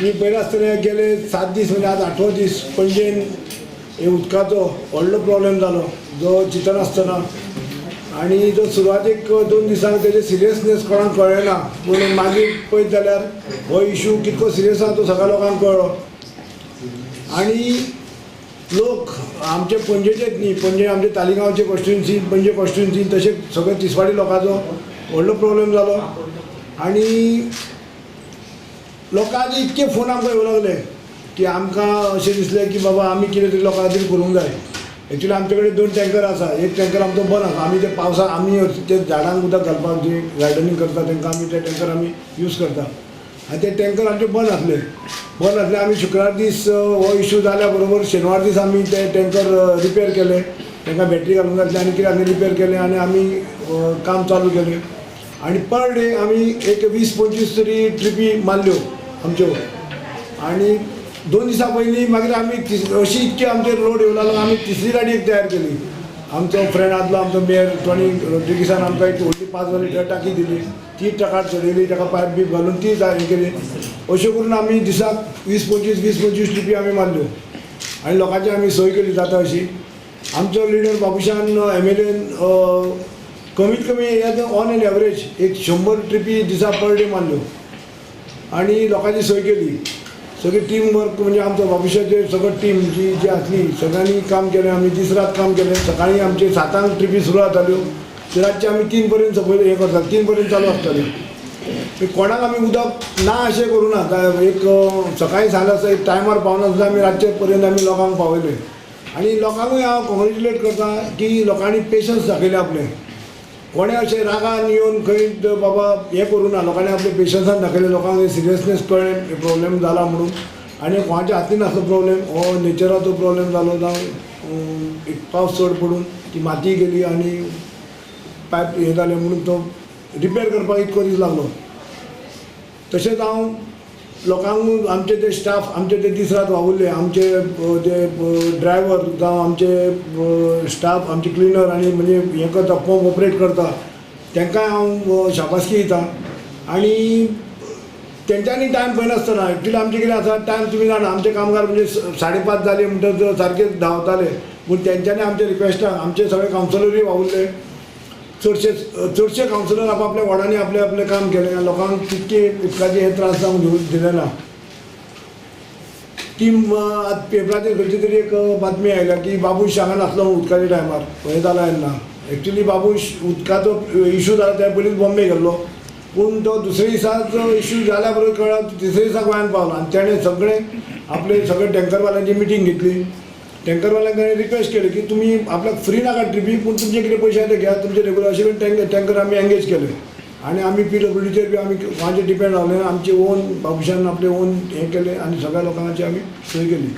मी पयलीं आसतना गेले 7 दीस म्हणजे आज 8वो दीस पणजेन हे उदकाचो व्हडलो प्रॉब्लेम जालो जो चिंतनासतना आनी जो सुरवातेक 2 दिसांक तेजे सिरियसनेस कोणाक कळ्ळें ना पूण मागीर पळयत जाल्यार हो इशू कितको सिरियस आसा तो सगळ्या लोकांक कळ्ळो आनी लोक आमचे पणजेचेच न्ही पणजे आमचे तालिगांवचे कॉन्स्टिट्युन्सी पणजे कॉन्स्टिट्युन्सी तशेंच सगळे तिसवाडी लोकांचो व्हडलो प्रॉब्लेम जालो आनी लोकांचे इतके फोन आमकां येवं लागले की आमकां अशें दिसलें की बाबा आमी कितें तरी लोकां खातीर करूंक जाय. एक्चुली आमचे कडेन 2 टँकर आसा. एक टँकर आमचो बंद आसा. आमी ते पावसाक आमी ते झाडांक उदक घालपाक जे गार्डनींग करता तांकां आमी ते टँकर आमी यूज करता आनी ते टँकर आमचे बंद आसले आमी शुक्रार दीस हो इशू जाल्या बरोबर शेनवार दीस आमी ते टँकर रिपेर केले तांकां बॅटरी घालूंक घातली आनी कितें आमी रिपेर केलें आनी आमी काम चालू केलें आनी पर डे आमी एक 20-25 तरी ट्रिपी मारल्यो आमच्यो आनी 2 दिसां पयलीं मागीर आमी अशी इतके आमचेर लोड येवं लागलो आमी तिसरी गाडी एक तयार केली. आमचो फ्रेंड आसलो आमचो मेयर टॉनी रोड्रिगीसान आमकां एक व्हडली 5 लिटर टाकी दिली ती ट्रकार चडयली ताका पायप बीप घालून ती हे केली. अशें करून आमी दिसाक 20-25 ट्रिपी आमी मारल्यो आनी लोकांची आमी सोय केली जाता अशी. आमचो लिडर बाबुशान MLAन कमीत कमी ऑन एन एवरेज एक 100 ट्रिपी दिसा पर डे मारल्यो आनी लोकांची सोय केली. सगळी टीम वर्क म्हणजे आमचो बाबुशाचे सगळं टीम जी आसली सगळ्यांनी काम केलें आमी दीस रात काम केलें. सकाळीं आमचे 7 ट्रिपी सुरू जाताल्यो ते रातचे आमी 3 पर्यंत सकयल हे करतात 3 पर्यंत चालू आसताल्यो. कोणाक आमी उदक ना अशें करूं ना एक सकाळीं सांगल्यार एक टायमार पावना सुद्दां आमी रातचे पर्यंत आमी लोकांक पावयले आनी लोकांकूय हांव कॉंग्रेच्युलेट करता की लोकांनी पेशन्स दाखयले आपले. कोणें अशें रागान येवन खंय बाबा हें करूं ना लोकांनी आपले पेशन्सान दाखयले लोकांक सिरियसनेस कळ्ळें प्रॉब्लेम जाला म्हणून आनी कोणाच्या हातीन नासलो प्रॉब्लेम हो नेचराचो प्रॉब्लेम जालो जावं एक पावस चड पडून ती माती गेली आनी पायप हे जालें म्हणून तो रिपेर करपाक इतको दीस लागलो. तशेंच हांव लोकांक आमचे ते स्टाफ आमचे ते दीस रात वावुरले आमचे जे ड्रायव्हर जावं आमचे स्टाफ आमचे क्लिनर आनी म्हणजे हें करता पंप ऑपरेट करता तांकांय हांव शाबासकी दिता आनी तेंच्यांनी टायम पळयनासतना एक्चुली आमचें कितें आसा टायम तुमी जाणा आमचे कामगार म्हणजे 5:30 जाली म्हणटच सारके धांवताले पूण तेंच्यांनी आमच्या रिक्वेस्टाक आमचे सगळे कावन्सिलरूय वावुरले. चडशे कावन्सिलर आपल्या वॉर्डांनी आपलें काम केलें लोकांक तितके उदकाचे हे त्रास जावंक दिले ना. ती पेपराचेर खंयची तरी एक बातमी आयल्या की बाबूश हांगा नासलो उदकाच्या टायमार हें जालां येन्ना. एक्चुली बाबूश उदकाचो इशू जाला त्या पयलींच बॉम्बे गेल्लो पूण तो दुसऱ्या दिसाचो इशू जाल्या बरोबर कळ्ळा तिसऱ्या दिसा गोंयांत पावलो आनी तेणें आपले सगळे टँकरवाल्यांची मिटींग घेतली. टँकरवाल्यांक ताणें रिक्वेस्ट केली की तुमी आपल्याक फ्री नाका ट्रिपी पूण तुमचे कितें पयशे आसा ते घ्या तुमचे रेगुलर अशें करून टँकर आमी एंगेज केले आनी आमी PWDचेर बी आमी कोणाचेर डिपेंड रावले ना. आमचे ओन बाबुशान आपले ओन हें केलें आनी सगळ्या लोकांची आमी सोय केली.